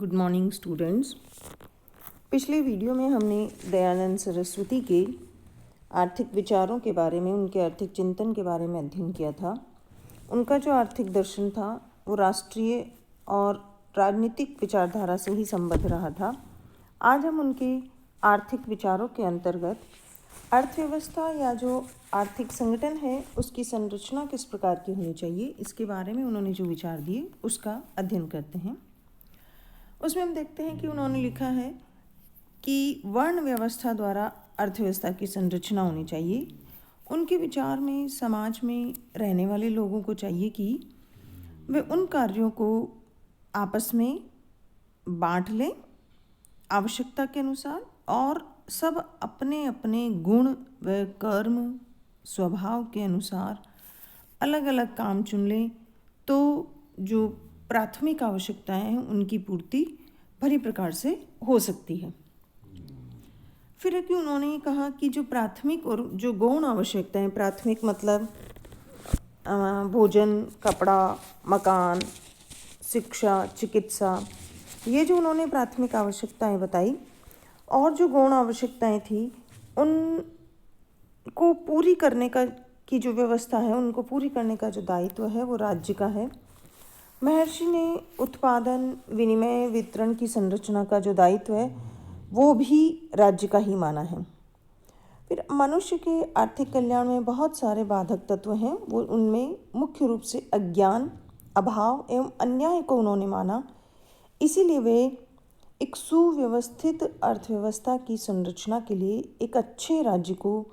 Good morning students. पिछले video में हमने दयानंद सरस्वती के आर्थिक विचारों के बारे में, उनके आर्थिक चिंतन के बारे में अध्ययन किया था। उनका जो आर्थिक दर्शन था वो राष्ट्रीय और राजनीतिक विचारधारा से ही संबद्ध रहा था। आज हम उनके आर्थिक विचारों के अंतर्गत अर्थव्यवस्था या जो आर्थिक संगठन है उसकी संरचना किस प्रकार की होनी चाहिए, इसके बारे में उन्होंने जो विचार दिए उसका अध्ययन करते हैं। उसमें हम देखते हैं कि उन्होंने लिखा है कि वर्ण व्यवस्था द्वारा अर्थव्यवस्था की संरचना होनी चाहिए। उनके विचार में समाज में रहने वाले लोगों को चाहिए कि वे उन कार्यों को आपस में बांट लें आवश्यकता के अनुसार, और सब अपने अपने गुण व कर्म स्वभाव के अनुसार अलग अलग काम चुन लें, तो जो प्राथमिक आवश्यकताएं हैं उनकी पूर्ति भली प्रकार से हो सकती है। फिर है कि उन्होंने कहा कि जो प्राथमिक और जो गौण आवश्यकताएं, प्राथमिक मतलब भोजन, कपड़ा, मकान, शिक्षा, चिकित्सा, ये जो उन्होंने प्राथमिक आवश्यकताएं बताई, और जो गौण आवश्यकताएं थी उनको पूरी करने का की जो व्यवस्था है, उनको पूरी करने का जो दायित्व है वो राज्य का है। महर्षि ने उत्पादन, विनिमय, वितरण की संरचना का जो दायित्व है वो भी राज्य का ही माना है। फिर मनुष्य के आर्थिक कल्याण में बहुत सारे बाधक तत्व हैं, वो उनमें मुख्य रूप से अज्ञान, अभाव एवं अन्याय को उन्होंने माना। इसीलिए वे एक सुव्यवस्थित अर्थव्यवस्था की संरचना के लिए एक अच्छे राज्य को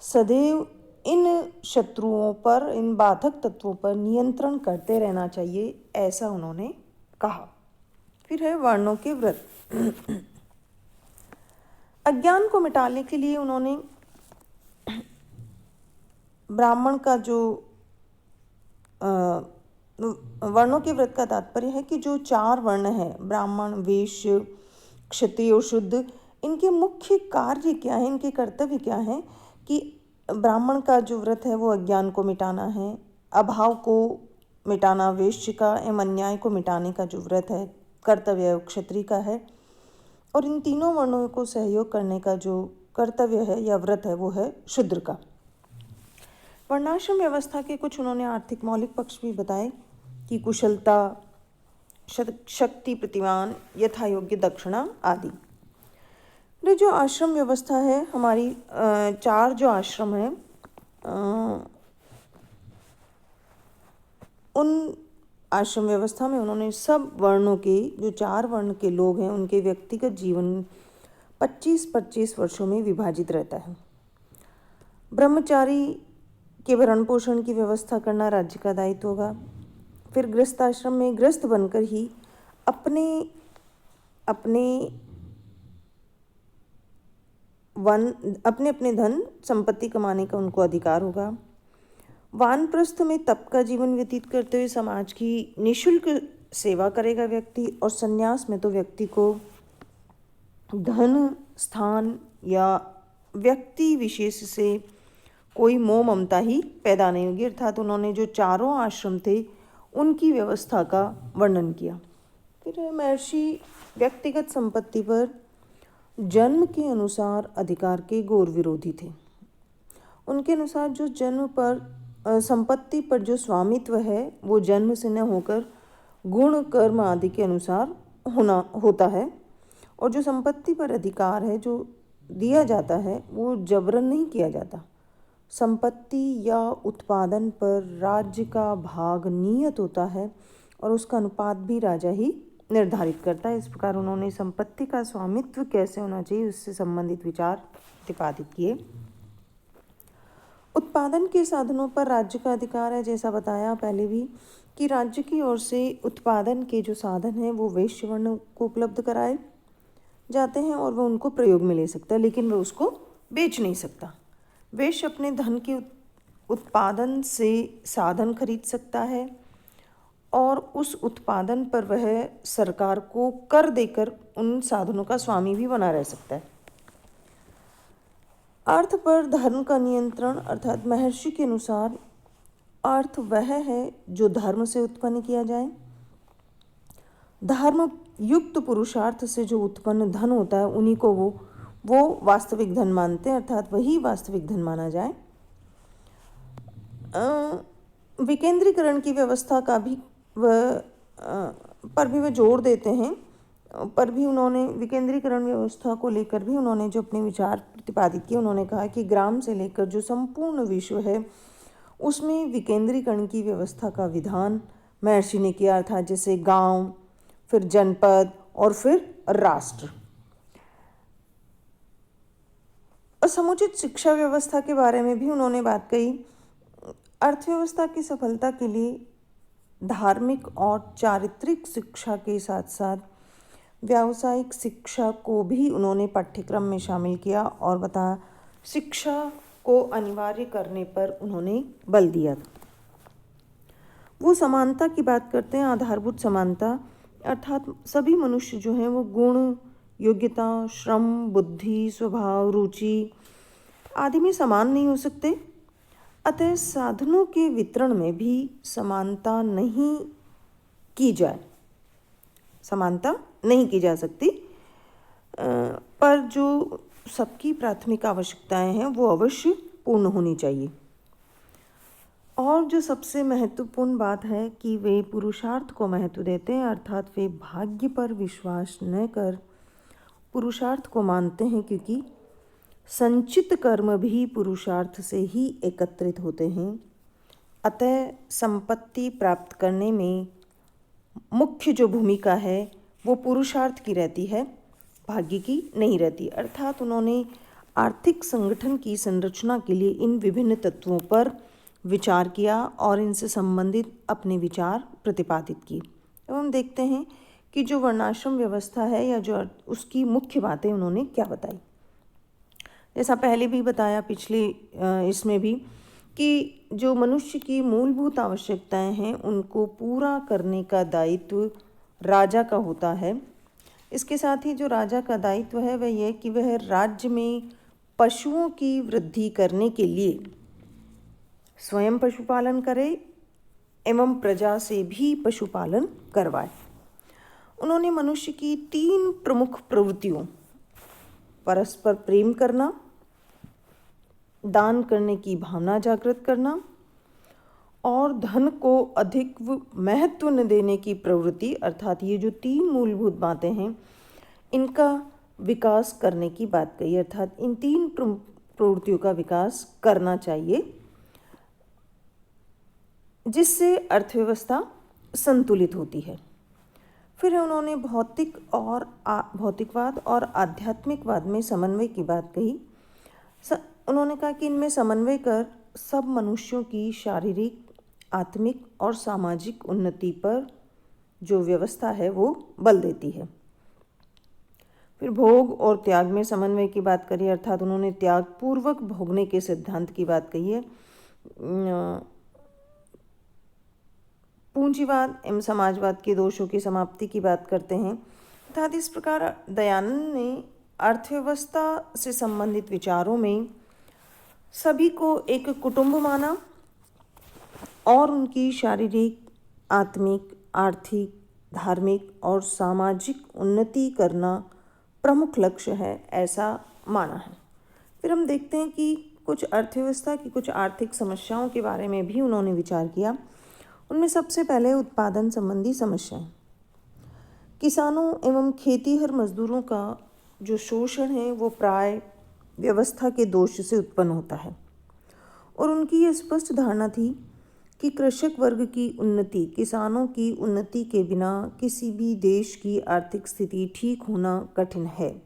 सदैव इन शत्रुओं पर, इन बाधक तत्वों पर नियंत्रण करते रहना चाहिए, ऐसा उन्होंने कहा। फिर है वर्णों के व्रत। अज्ञान को मिटाने के लिए उन्होंने ब्राह्मण का जो वर्णों के व्रत का तात्पर्य है कि जो 4 वर्ण हैं, ब्राह्मण, वैश्य, क्षत्रिय और शुद्ध, इनके मुख्य कार्य क्या है, इनके कर्तव्य क्या हैं। कि ब्राह्मण का जो व्रत है वो अज्ञान को मिटाना है, अभाव को मिटाना वैश्य का, एवं अन्याय को मिटाने का जो व्रत है कर्तव्य क्षत्रिय का है, और इन तीनों वर्णों को सहयोग करने का जो कर्तव्य है या व्रत है वो है शूद्र का। वर्णाश्रम व्यवस्था के कुछ उन्होंने आर्थिक मौलिक पक्ष भी बताए कि कुशलता, शक्ति प्रतिमान, यथा योग्य दक्षिणा आदि। ये जो आश्रम व्यवस्था है हमारी, 4 जो आश्रम हैं, उन आश्रम व्यवस्था में उन्होंने सब वर्णों के, जो 4 वर्ण के लोग हैं, उनके व्यक्तिगत जीवन 25-25 वर्षों में विभाजित रहता है। ब्रह्मचारी के भरण पोषण की व्यवस्था करना राज्य का दायित्व होगा। फिर गृहस्थ आश्रम में गृहस्थ बनकर ही अपने अपने धन संपत्ति कमाने का उनको अधिकार होगा। वानप्रस्थ में तप का जीवन व्यतीत करते हुए समाज की निःशुल्क सेवा करेगा व्यक्ति, और संन्यास में तो व्यक्ति को धन, स्थान या व्यक्ति विशेष से कोई मोह ममता ही पैदा नहीं होगी। अर्थात उन्होंने जो 4 आश्रम थे उनकी व्यवस्था का वर्णन किया। फिर महर्षि व्यक्तिगत संपत्ति पर जन्म के अनुसार अधिकार के घोर विरोधी थे। उनके अनुसार जो जन्म पर संपत्ति पर जो स्वामित्व है वो जन्म से न होकर गुण कर्म आदि के अनुसार होता है, और जो संपत्ति पर अधिकार है जो दिया जाता है वो जबरन नहीं किया जाता। संपत्ति या उत्पादन पर राज्य का भाग नियत होता है और उसका अनुपात भी राजा ही निर्धारित करता है। इस प्रकार उन्होंने संपत्ति का स्वामित्व कैसे होना चाहिए उससे संबंधित विचार प्रतिपादित किए। उत्पादन के साधनों पर राज्य का अधिकार है। जैसा बताया पहले भी कि राज्य की ओर से उत्पादन के जो साधन हैं वो वैश्य वर्ण को उपलब्ध कराए जाते हैं और वह उनको प्रयोग में ले सकता है, लेकिन वह उसको बेच नहीं सकता। वैश्य अपने धन के उत्पादन से साधन खरीद सकता है और उस उत्पादन पर वह सरकार को कर देकर उन साधनों का स्वामी भी बना रह सकता है। अर्थ पर धर्म का नियंत्रण, अर्थात महर्षि के अनुसार अर्थ वह है जो धर्म से उत्पन्न किया जाए। धर्म युक्त पुरुषार्थ से जो उत्पन्न धन होता है उन्हीं को वो वास्तविक धन मानते हैं, अर्थात वही वास्तविक धन माना जाए। विकेंद्रीकरण की व्यवस्था का भी पर भी वह जोर देते हैं, पर भी उन्होंने विकेंद्रीकरण व्यवस्था को लेकर भी उन्होंने जो अपने विचार प्रतिपादित किए, उन्होंने कहा कि ग्राम से लेकर जो संपूर्ण विश्व है उसमें विकेंद्रीकरण की व्यवस्था का विधान महर्षि ने किया, अर्थात जैसे गांव, फिर जनपद और फिर राष्ट्र। और समुचित शिक्षा व्यवस्था के बारे में भी उन्होंने बात कही। अर्थव्यवस्था की सफलता के लिए धार्मिक और चारित्रिक शिक्षा के साथ साथ व्यावसायिक शिक्षा को भी उन्होंने पाठ्यक्रम में शामिल किया और बताया, शिक्षा को अनिवार्य करने पर उन्होंने बल दिया। वो समानता की बात करते हैं, आधारभूत समानता, अर्थात सभी मनुष्य जो हैं वो गुण, योग्यता, श्रम, बुद्धि, स्वभाव, रुचि आदि में समान नहीं हो सकते। अतः साधनों के वितरण में भी समानता नहीं की जा सकती, पर जो सबकी प्राथमिक आवश्यकताएं हैं वो अवश्य पूर्ण होनी चाहिए। और जो सबसे महत्वपूर्ण बात है कि वे पुरुषार्थ को महत्व देते हैं, अर्थात वे भाग्य पर विश्वास न कर पुरुषार्थ को मानते हैं, क्योंकि संचित कर्म भी पुरुषार्थ से ही एकत्रित होते हैं। अतः संपत्ति प्राप्त करने में मुख्य जो भूमिका है वो पुरुषार्थ की रहती है, भाग्य की नहीं रहती। अर्थात उन्होंने आर्थिक संगठन की संरचना के लिए इन विभिन्न तत्वों पर विचार किया और इनसे संबंधित अपने विचार प्रतिपादित किए। अब हम देखते हैं कि जो वर्णाश्रम व्यवस्था है या जो उसकी मुख्य बातें उन्होंने क्या बताई। जैसा पहले भी बताया पिछले इसमें भी कि जो मनुष्य की मूलभूत आवश्यकताएं हैं उनको पूरा करने का दायित्व राजा का होता है। इसके साथ ही जो राजा का दायित्व है वह यह कि वह राज्य में पशुओं की वृद्धि करने के लिए स्वयं पशुपालन करे एवं प्रजा से भी पशुपालन करवाए। उन्होंने मनुष्य की 3 प्रमुख प्रवृत्तियों, परस्पर प्रेम करना, दान करने की भावना जागृत करना और धन को अधिक महत्व न देने की प्रवृत्ति, अर्थात ये जो 3 मूलभूत बातें हैं इनका विकास करने की बात कही। अर्थात इन 3 प्रवृत्तियों का विकास करना चाहिए जिससे अर्थव्यवस्था संतुलित होती है। फिर उन्होंने भौतिकवाद और आध्यात्मिकवाद में समन्वय की बात कही। उन्होंने कहा कि इनमें समन्वय कर सब मनुष्यों की शारीरिक, आत्मिक और सामाजिक उन्नति पर जो व्यवस्था है वो बल देती है। फिर भोग और त्याग में समन्वय की बात करी, अर्थात उन्होंने त्याग पूर्वक भोगने के सिद्धांत की बात कही है। पूंजीवाद एवं समाजवाद के दोषों की समाप्ति की बात करते हैं। अर्थात इस प्रकार दयानंद ने अर्थव्यवस्था से संबंधित विचारों में सभी को एक कुटुंब माना और उनकी शारीरिक, आत्मिक, आर्थिक, धार्मिक और सामाजिक उन्नति करना प्रमुख लक्ष्य है, ऐसा माना है। फिर हम देखते हैं कि कुछ अर्थव्यवस्था की कुछ आर्थिक समस्याओं के बारे में भी उन्होंने विचार किया। उनमें सबसे पहले उत्पादन संबंधी समस्याएं। किसानों एवं खेतीहर मजदूरों का जो शोषण है वो प्राय व्यवस्था के दोष से उत्पन्न होता है और उनकी यह स्पष्ट धारणा थी कि कृषक वर्ग की उन्नति, किसानों की उन्नति के बिना किसी भी देश की आर्थिक स्थिति ठीक होना कठिन है।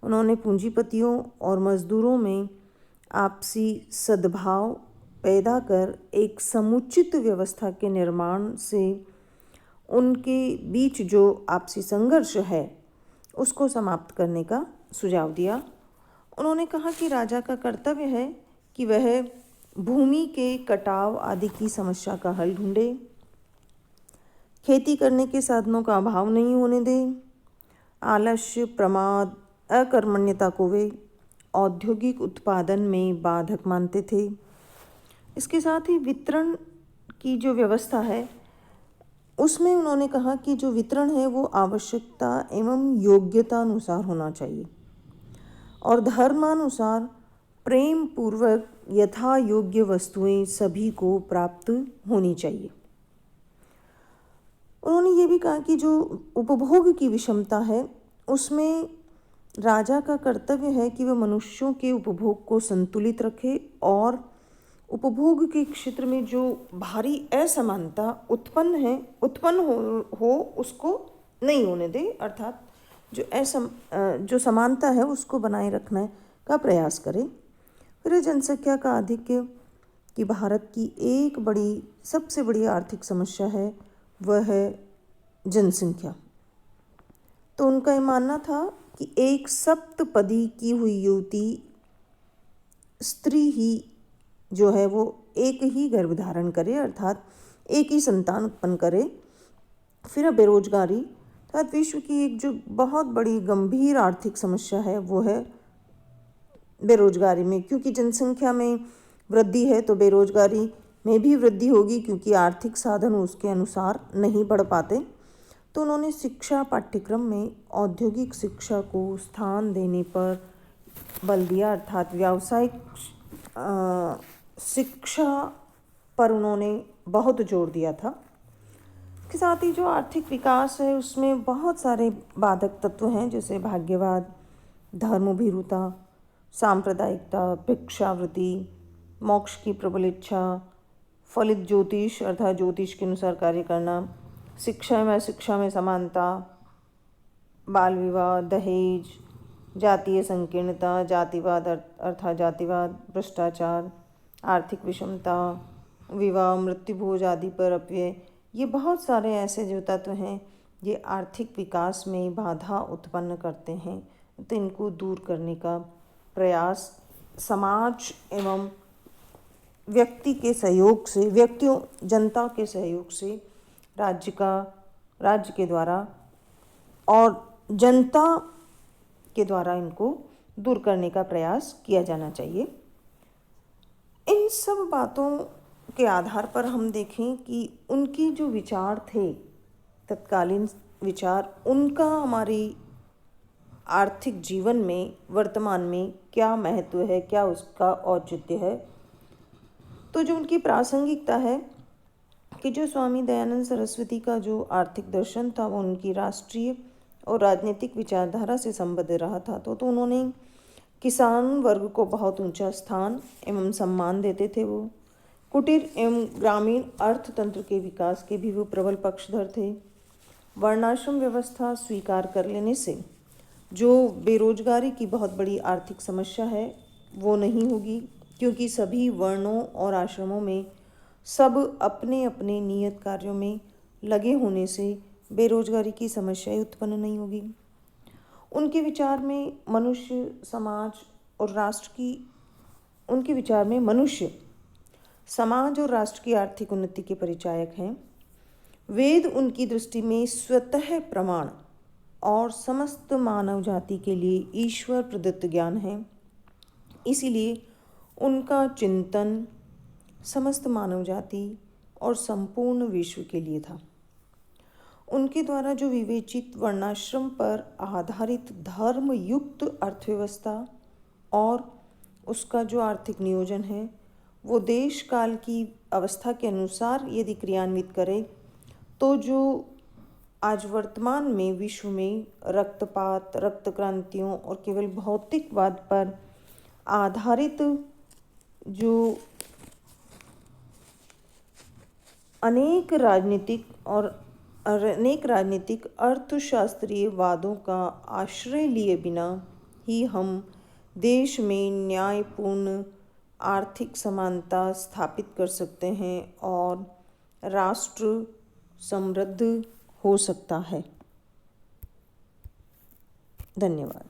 उन्होंने पूंजीपतियों और मजदूरों में आपसी सद्भाव पैदा कर एक समुचित व्यवस्था के निर्माण से उनके बीच जो आपसी संघर्ष है उसको समाप्त करने का सुझाव दिया। उन्होंने कहा कि राजा का कर्तव्य है कि वह भूमि के कटाव आदि की समस्या का हल ढूंढे, खेती करने के साधनों का अभाव नहीं होने दे, आलस्य, प्रमाद, अकर्मण्यता को वे औद्योगिक उत्पादन में बाधक मानते थे। इसके साथ ही वितरण की जो व्यवस्था है उसमें उन्होंने कहा कि जो वितरण है वो आवश्यकता एवं योग्यता अनुसार होना चाहिए और धर्मानुसार प्रेम पूर्वक यथा योग्य वस्तुएं सभी को प्राप्त होनी चाहिए। उन्होंने ये भी कहा कि जो उपभोग की विषमता है उसमें राजा का कर्तव्य है कि वह मनुष्यों के उपभोग को संतुलित रखे और उपभोग के क्षेत्र में जो भारी असमानता उत्पन्न हो उसको नहीं होने दे, अर्थात जो समानता है उसको बनाए रखने का प्रयास करे। फिर जनसंख्या का आधिक्य कि भारत की सबसे बड़ी आर्थिक समस्या है वह है जनसंख्या। तो उनका ये मानना था कि एक सप्तपदी की हुई युवती स्त्री ही जो है वो एक ही गर्भ धारण करे, अर्थात एक ही संतान उत्पन्न करे। फिर बेरोजगारी, अर्थात विश्व की एक जो बहुत बड़ी गंभीर आर्थिक समस्या है वो है बेरोजगारी में, क्योंकि जनसंख्या में वृद्धि है तो बेरोजगारी में भी वृद्धि होगी, क्योंकि आर्थिक साधन उसके अनुसार नहीं बढ़ पाते। तो उन्होंने शिक्षा पाठ्यक्रम में औद्योगिक शिक्षा को स्थान देने पर बल दिया, अर्थात व्यावसायिक शिक्षा पर उन्होंने बहुत जोर दिया था। के साथ ही जो आर्थिक विकास है उसमें बहुत सारे बाधक तत्व हैं, जैसे भाग्यवाद, धर्मभीरुता, सांप्रदायिकता, भिक्षावृत्ति, मोक्ष की प्रबल इच्छा, फलित ज्योतिष अर्थात ज्योतिष के अनुसार कार्य करना, शिक्षा में समानता, बाल विवाह, दहेज, जातीय संकीर्णता, जातिवाद अर्थात जातिवाद, भ्रष्टाचार, आर्थिक विषमता, विवाह, मृत्युभोज आदि पर अपव्यय, ये बहुत सारे ऐसे जो तत्व हैं ये आर्थिक विकास में बाधा उत्पन्न करते हैं। तो इनको दूर करने का प्रयास समाज एवं जनता के सहयोग से राज्य के द्वारा और जनता के द्वारा इनको दूर करने का प्रयास किया जाना चाहिए। इन सब बातों के आधार पर हम देखें कि उनकी जो विचार थे, तत्कालीन विचार, उनका हमारी आर्थिक जीवन में वर्तमान में क्या महत्व है, क्या उसका औचित्य है। तो जो उनकी प्रासंगिकता है कि जो स्वामी दयानंद सरस्वती का जो आर्थिक दर्शन था वो उनकी राष्ट्रीय और राजनीतिक विचारधारा से संबद्ध रहा था। तो उन्होंने किसान वर्ग को बहुत ऊंचा स्थान एवं सम्मान देते थे। वो कुटीर एवं ग्रामीण अर्थतंत्र के विकास के भी वो प्रबल पक्षधर थे। वर्णाश्रम व्यवस्था स्वीकार कर लेने से जो बेरोजगारी की बहुत बड़ी आर्थिक समस्या है वो नहीं होगी, क्योंकि सभी वर्णों और आश्रमों में सब अपने अपने नियत कार्यों में लगे होने से बेरोजगारी की समस्या उत्पन्न नहीं होगी। उनके विचार में मनुष्य, समाज और राष्ट्र की आर्थिक उन्नति के परिचायक हैं। वेद उनकी दृष्टि में स्वतः प्रमाण और समस्त मानव जाति के लिए ईश्वर प्रदत्त ज्ञान है। इसीलिए उनका चिंतन समस्त मानव जाति और संपूर्ण विश्व के लिए था। उनके द्वारा जो विवेचित वर्णाश्रम पर आधारित धर्म युक्त अर्थव्यवस्था और उसका जो आर्थिक नियोजन है वो देश काल की अवस्था के अनुसार यदि क्रियान्वित करे तो जो आज वर्तमान में विश्व में रक्तपात, रक्त क्रांतियों और केवल भौतिकवाद पर आधारित जो अनेक राजनीतिक अर्थशास्त्रीय वादों का आश्रय लिए बिना ही हम देश में न्यायपूर्ण आर्थिक समानता स्थापित कर सकते हैं और राष्ट्र समृद्ध हो सकता है। धन्यवाद।